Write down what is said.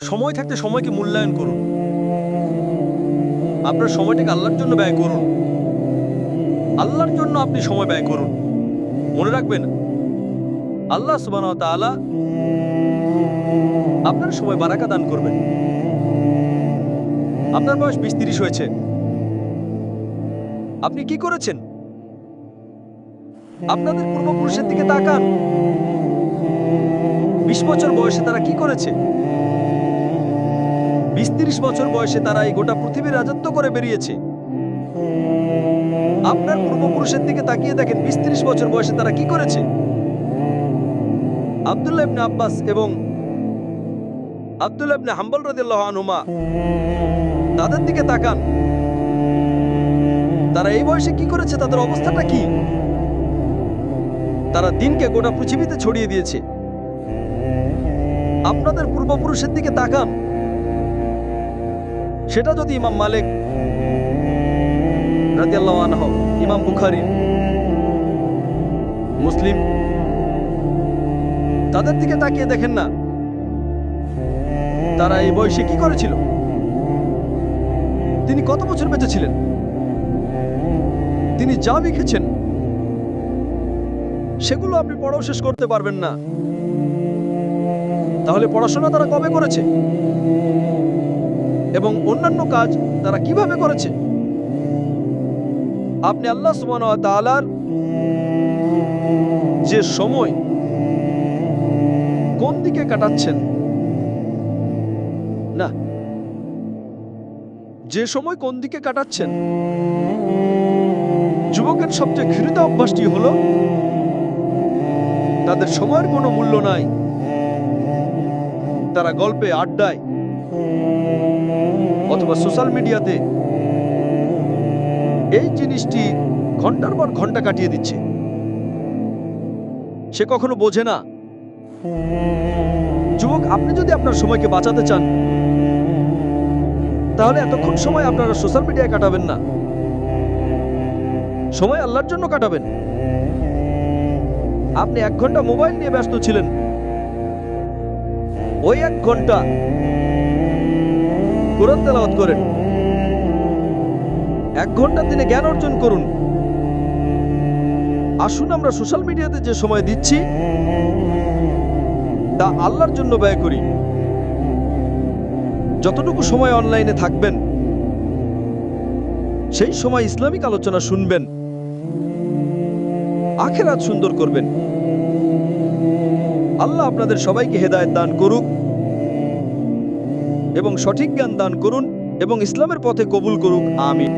সময় থাকতে সময়কে মূল্যায়ন করুন। আপনার সময়টাকে আল্লাহর জন্য ব্যয় করুন। আল্লাহর জন্য আপনি সময় ব্যয় করুন। মনে রাখবেন, আল্লাহ সুবহানাহু ওয়া তাআলা আপনার সময় বারাকা দান করবেন। আপনার বয়স 20-30 হয়েছে, আপনি কি করেছেন? আপনাদের পূর্বপুরুষের দিকে তাকান। 20 বছর বয়সে তারা কি করেছে? 20-30 বছর বয়সে তারা এই গোটা পৃথিবীর রাজত্ব করে বেরিয়েছে। আপনার পূর্বপুরুষের দিকে তাকিয়ে দেখেন 20-30 বছর বয়সে তারা কি করেছে। আব্দুল্লাহ ইবনে আব্বাস এবং আব্দুল্লাহ ইবনে হাম্বল রাদিয়াল্লাহু আনহুমা, তাদের দিকে তাকান। তারা এই বয়সে কি করেছে? তাদের অবস্থাটা কি? তারা দিনকে গোটা পৃথিবীতে ছড়িয়ে দিয়েছে। আপনাদের পূর্বপুরুষের দিকে তাকান। সেটা যদি ইমাম মালিক রাদিয়াল্লাহু আনহু, ইমাম বুখারী, মুসলিম, তাদের দিকে তাকিয়ে দেখেন না তারা এই বয়সে কি করেছিল। তিনি কত বছর বেঁচে ছিলেন? তিনি যা লিখেছেন সেগুলো আপনি পড়াও শেষ করতে পারবেন না। তাহলে পড়াশোনা তারা কবে করেছে এবং অন্যান্য কাজ তারা কিভাবে করেছে? আপনি আল্লাহ সুবহানাহু ওয়া তাআলার যে সময় কোন দিকে কাটাচ্ছেন, না, যে সময় কোন দিকে কাটাচ্ছেন। যুবকের সবচেয়ে ঘৃণিত অভ্যাসটি হলো তাদের সময়ের কোনো মূল্য নাই। তারা গল্পে, আড্ডায় অথবা সোশ্যাল মিডিয়াতে এই জিনিসটি ঘন্টার পর ঘন্টা কাটিয়ে দিচ্ছে। সে কখনো বোঝে না। যুবক, আপনি যদি আপনার সময়কে বাঁচাতে চান তাহলে এতক্ষণ সময় আপনারা সোশ্যাল মিডিয়ায় কাটাবেন না, সময় আল্লাহর জন্য কাটাবেন। আপনি 1 ঘন্টা মোবাইল নিয়ে ব্যস্ত ছিলেন, ওই 1 ঘন্টা কোরআন তেলাওয়াত করেন। 1 ঘন্টা দিনে জ্ঞান অর্জন করুন। আসুন আমরা সোশ্যাল মিডিয়াতে যে সময় দিচ্ছি তা আল্লাহর জন্য ব্যয় করি। যতটুকু সময় অনলাইনে থাকবেন সেই সময় ইসলামিক আলোচনা শুনবেন, আখিরাত সুন্দর করবেন। আল্লাহ আপনাদের সবাইকে হেদায়েত দান করুক এবং সঠিক জ্ঞান দান করুন এবং ইসলামের পথে কবুল করুক। আমিন।